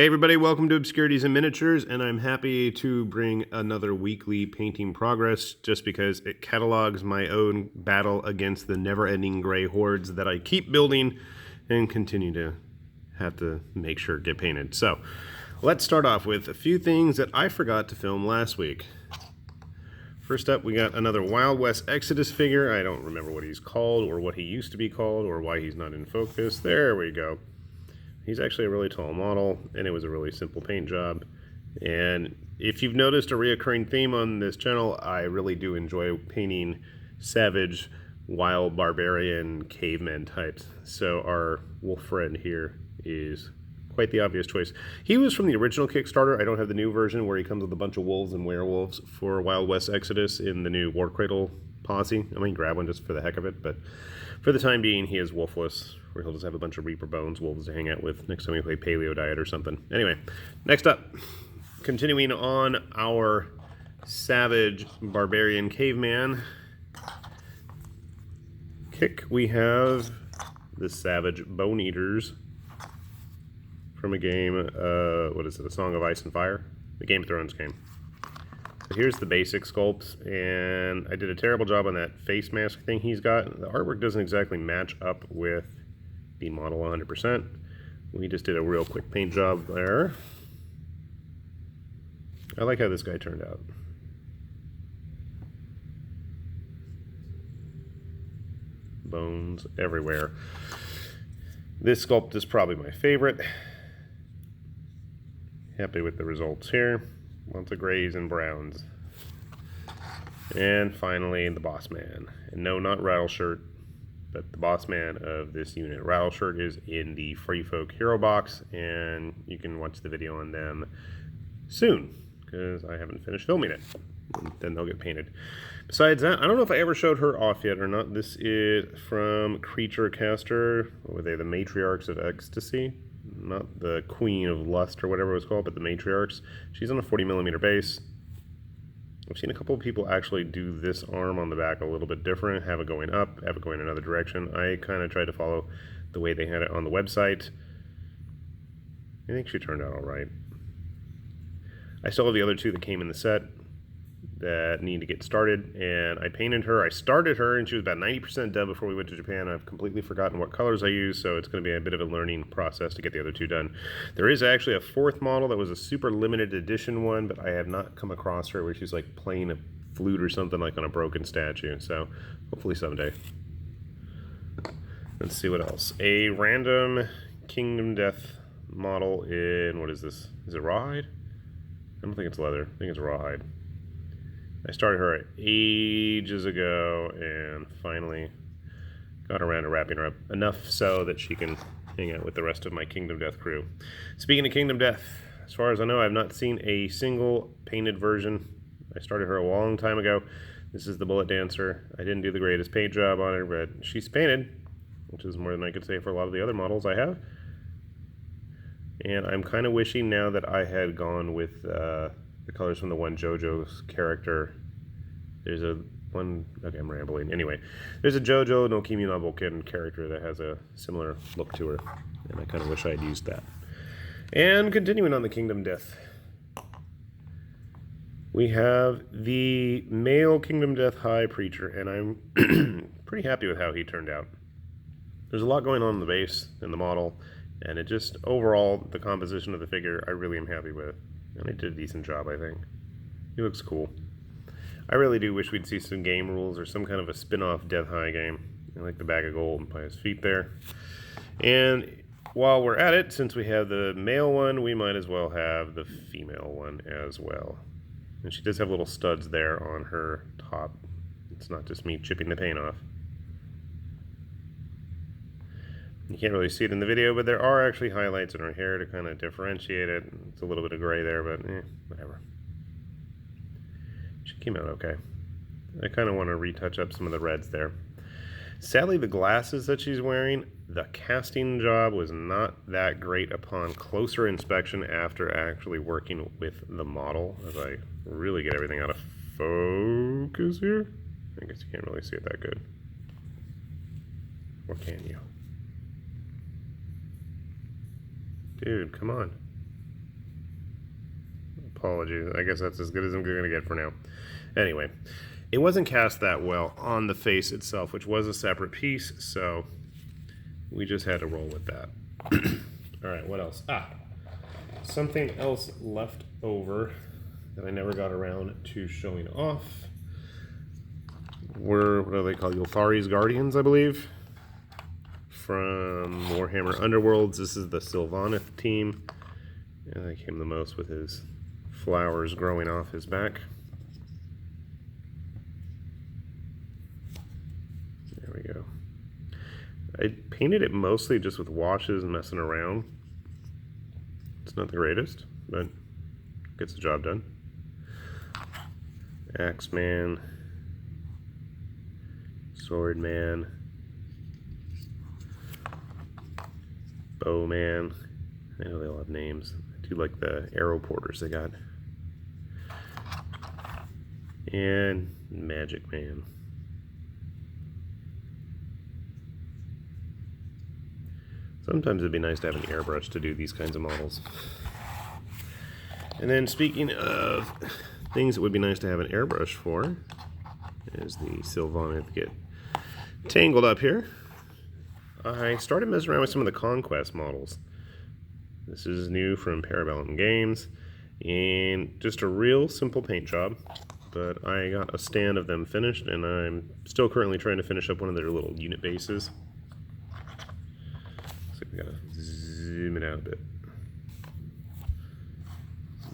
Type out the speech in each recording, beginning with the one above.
Hey everybody, welcome to Obscurities and Miniatures, and I'm happy to bring another weekly painting progress just because it catalogs my own battle against the never-ending gray hordes that I keep building and continue to have to make sure get painted. So let's start off with a few things that I forgot to film last week. First up, we got another Wild West Exodus figure. I don't remember what he's called or what he used to be called or why he's not in focus. There we go. He's actually a really tall model, and it was a really simple paint job. And if you've noticed a reoccurring theme on this channel, I really do enjoy painting savage, wild, barbarian, caveman types. So our wolf friend here is quite the obvious choice. He was from the original Kickstarter. I don't have the new version where he comes with a bunch of wolves and werewolves for Wild West Exodus in the new War Cradle posse. I might grab one just for the heck of it, but for the time being, he is wolfless, where he'll just have a bunch of Reaper Bones wolves to hang out with next time we play Paleo Diet or something. Anyway, next up, continuing on our savage barbarian caveman kick, we have the Savage Bone Eaters from a game, what is it, A Song of Ice and Fire? The Game of Thrones game. So here's the basic sculpt, and I did a terrible job on that face mask thing he's got. The artwork doesn't exactly match up with the model 100%. We just did a real quick paint job there. I like how this guy turned out. Bones everywhere. This sculpt is probably my favorite. Happy with the results here. Lots of grays and browns. And finally, the boss man. And no, not Rattleshirt, but the boss man of this unit. Rattleshirt is in the Free Folk Hero box, and you can watch the video on them soon, because I haven't finished filming it. And then they'll get painted. Besides that, I don't know if I ever showed her off yet or not. This is from Creature Caster. What were they? The Matriarchs of Ecstasy. Not the Queen of Lust or whatever it was called, but the Matriarchs. She's on a 40mm base. I've seen a couple of people actually do this arm on the back a little bit different, have it going up, have it going another direction. I kind of tried to follow the way they had it on the website. I think she turned out all right. I still have the other two that came in the set that need to get started, and I painted her. I started her, and she was about 90% done before we went to Japan. I've completely forgotten what colors I used, so it's going to be a bit of a learning process to get the other two done. There is actually a fourth model that was a super limited edition one, but I have not come across her where she's like playing a flute or something like on a broken statue, so hopefully someday. Let's see what else. A random Kingdom Death model in, what is this? Is it rawhide? I don't think it's leather. I think it's rawhide. I started her ages ago and finally got around to wrapping her up enough so that she can hang out with the rest of my Kingdom Death crew. Speaking of Kingdom Death, as far as I know, I've not seen a single painted version. I started her a long time ago. This is the Bullet Dancer. I didn't do the greatest paint job on her, but she's painted, which is more than I could say for a lot of the other models I have. And I'm kind of wishing now that I had gone with the colors from the one JoJo's character. There's a one, okay, I'm rambling. Anyway, there's a JoJo no Kimi no Boken character that has a similar look to her, and I kind of wish I had used that. And continuing on the Kingdom Death, we have the male Kingdom Death High Preacher, and I'm pretty happy with how he turned out. There's a lot going on in the base and the model, and it just, overall, the composition of the figure, I really am happy with. And I did a decent job, I think. He looks cool. I really do wish we'd see some game rules or some kind of a spin-off Death High game. I like the bag of gold by his feet there. And while we're at it, since we have the male one, we might as well have the female one as well. And she does have little studs there on her top. It's not just me chipping the paint off. You can't really see it in the video, but there are actually highlights in her hair to kind of differentiate it. It's a little bit of gray there, but whatever. She came out okay. I kind of want to retouch up some of the reds there. Sadly, the glasses that she's wearing, the casting job was not that great upon closer inspection after actually working with the model, as I really get everything out of focus here. I guess you can't really see it that good. Or can you? Dude, come on. Apologies. I guess that's as good as I'm going to get for now. Anyway, it wasn't cast that well on the face itself, which was a separate piece, so we just had to roll with that. All right, what else? Something else left over that I never got around to showing off were, what do they call, Yulthari's Guardians, I believe, from Warhammer Underworlds. This is the Silvana team. And I came the most with his flowers growing off his back. There we go. I painted it mostly just with washes and messing around. It's not the greatest, but gets the job done. Axeman, Swordman, Bowman. I know they all have names. I do like the arrow porters they got. And Magic Man. Sometimes it'd be nice to have an airbrush to do these kinds of models. And then speaking of things that would be nice to have an airbrush for, is the Silvana to get tangled up here. I started messing around with some of the Conquest models. This is new from Parabellum Games, and just a real simple paint job, but I got a stand of them finished, and I'm still currently trying to finish up one of their little unit bases. So we gotta zoom it out a bit.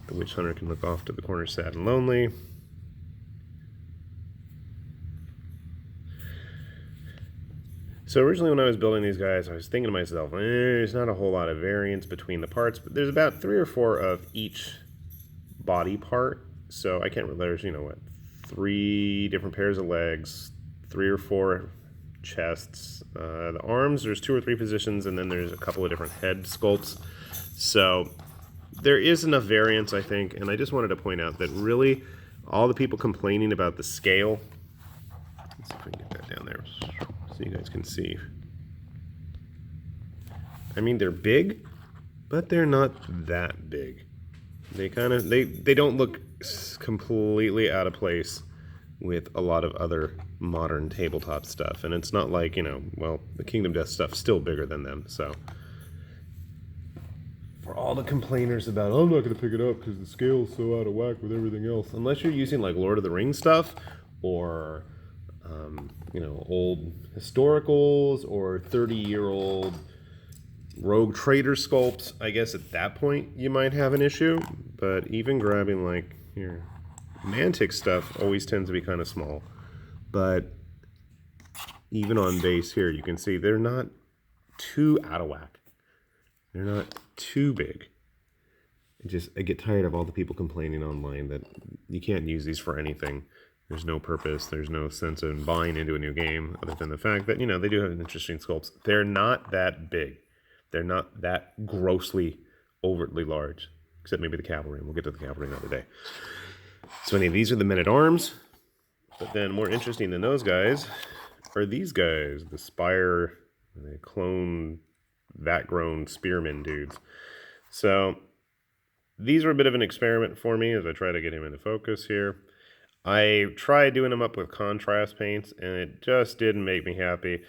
The Witch Hunter can look off to the corner sad and lonely. So originally when I was building these guys, I was thinking to myself, there's not a whole lot of variance between the parts, but there's about 3 or 4 of each body part. So I can't remember, there's, you know what, 3 different pairs of legs, 3 or 4 chests. The arms, there's 2 or 3 positions, and then there's a couple of different head sculpts. So there is enough variance, I think, and I just wanted to point out that really all the people complaining about the scale, let's see if we can get that down there so you guys can see. I mean, they're big, but they're not that big. They kind of, they don't look completely out of place with a lot of other modern tabletop stuff. And it's not like, you know, well, the Kingdom Death stuff's still bigger than them, so. For all the complainers about, I'm not going to pick it up because the scale's so out of whack with everything else. Unless you're using like Lord of the Rings stuff, or you know, old historicals, or 30-year-old rogue trader sculpts, I guess at that point you might have an issue. But even grabbing like here, Mantic stuff always tends to be kind of small. But even on base here, you can see they're not too out of whack. They're not too big. I get tired of all the people complaining online that you can't use these for anything. There's no purpose. There's no sense in buying into a new game other than the fact that, you know, they do have interesting sculpts. They're not that big. They're not that grossly, overtly large. Except maybe the cavalry. We'll get to the cavalry another day. So anyway, these are the men-at-arms. But then more interesting than those guys are these guys. The Spire, the clone, vat-grown Spearmen dudes. So these were a bit of an experiment for me as I try to get him into focus here. I tried doing them up with contrast paints, and it just didn't make me happy.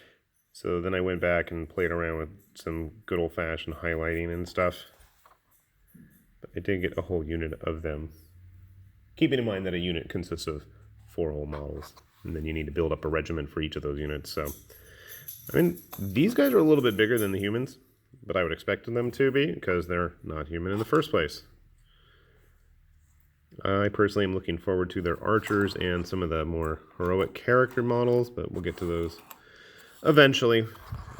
So then I went back and played around with some good old-fashioned highlighting and stuff. But I did get a whole unit of them. Keeping in mind that a unit consists of 4 whole models, and then you need to build up a regiment for each of those units. So, I mean, these guys are a little bit bigger than the humans, but I would expect them to be, because they're not human in the first place. I personally am looking forward to their archers and some of the more heroic character models, but we'll get to those eventually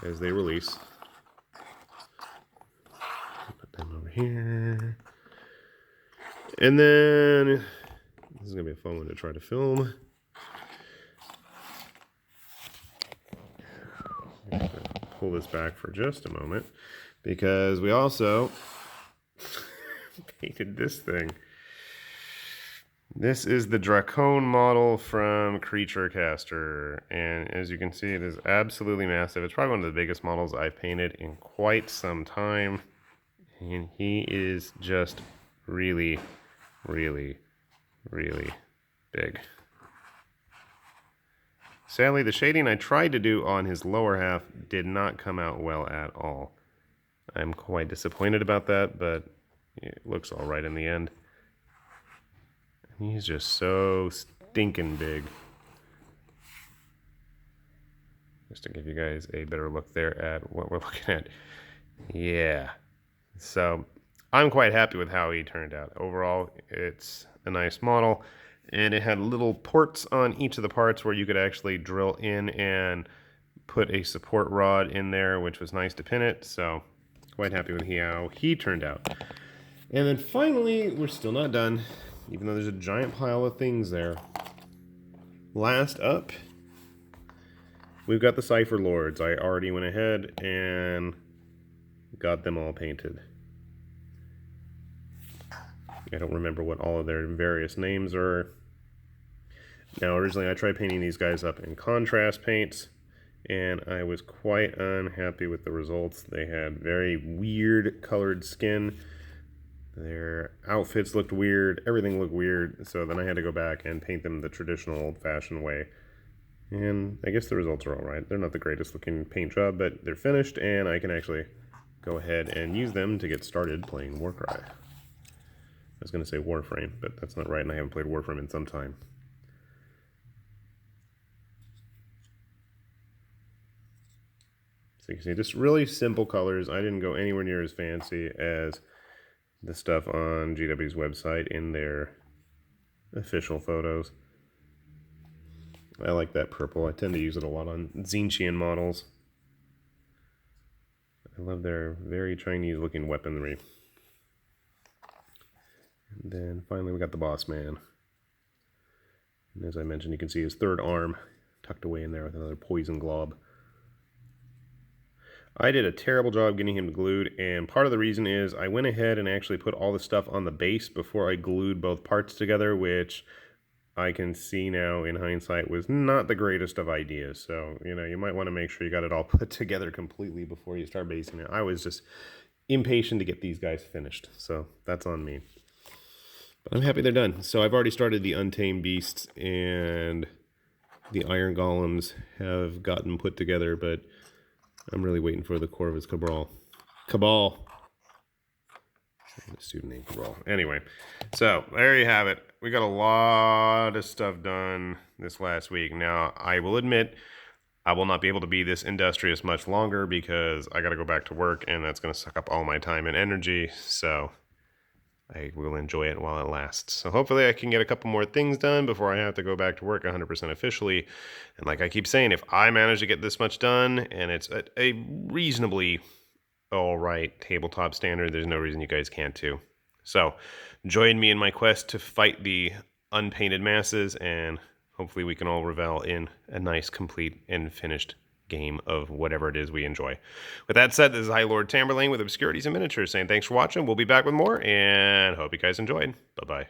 as they release. Put them over here. And then, this is going to be a fun one to try to film. Pull this back for just a moment, because we also painted this thing. This is the Dracone model from Creature Caster, and as you can see, it is absolutely massive. It's probably one of the biggest models I've painted in quite some time, and he is just really, really, really big. Sadly, the shading I tried to do on his lower half did not come out well at all. I'm quite disappointed about that, but it looks all right in the end. He's just so stinking big. Just to give you guys a better look there at what we're looking at. Yeah. So I'm quite happy with how he turned out. Overall, it's a nice model. And it had little ports on each of the parts where you could actually drill in and put a support rod in there, which was nice to pin it. So quite happy with how he turned out. And then finally, we're still not done, even though there's a giant pile of things there. Last up, we've got the Cypher Lords. I already went ahead and got them all painted. I don't remember what all of their various names are. Now, originally I tried painting these guys up in contrast paints, and I was quite unhappy with the results. They had very weird colored skin. Their outfits looked weird. Everything looked weird. So then I had to go back and paint them the traditional old-fashioned way. And I guess the results are all right. They're not the greatest looking paint job, but they're finished, and I can actually go ahead and use them to get started playing Warcry. I was going to say Warframe, but that's not right, and I haven't played Warframe in some time. So you can see just really simple colors. I didn't go anywhere near as fancy as the stuff on GW's website in their official photos. I like that purple. I tend to use it a lot on Zinchian models. I love their very Chinese looking weaponry. And then finally we got the boss man. And as I mentioned, you can see his third arm tucked away in there with another poison glob. I did a terrible job getting him glued, and part of the reason is I went ahead and actually put all the stuff on the base before I glued both parts together, which I can see now in hindsight was not the greatest of ideas. So, you know, you might want to make sure you got it all put together completely before you start basing it. I was just impatient to get these guys finished, so that's on me. But I'm happy they're done. So I've already started the Untamed Beasts, and the Iron Golems have gotten put together, but I'm really waiting for the Corvus Cabal. The student name Cabal. Anyway, so there you have it. We got a lot of stuff done this last week. Now, I will admit, I will not be able to be this industrious much longer because I got to go back to work, and that's going to suck up all my time and energy. So I will enjoy it while it lasts. So hopefully I can get a couple more things done before I have to go back to work 100% officially. And like I keep saying, if I manage to get this much done, and it's a reasonably all right tabletop standard, there's no reason you guys can't too. So join me in my quest to fight the unpainted masses, and hopefully we can all revel in a nice, complete, and finished game of whatever it is we enjoy. With that said, this is Highlord Tamburlaine with Obscurities and Miniatures saying thanks for watching. We'll be back with more, and hope you guys enjoyed. Bye-bye.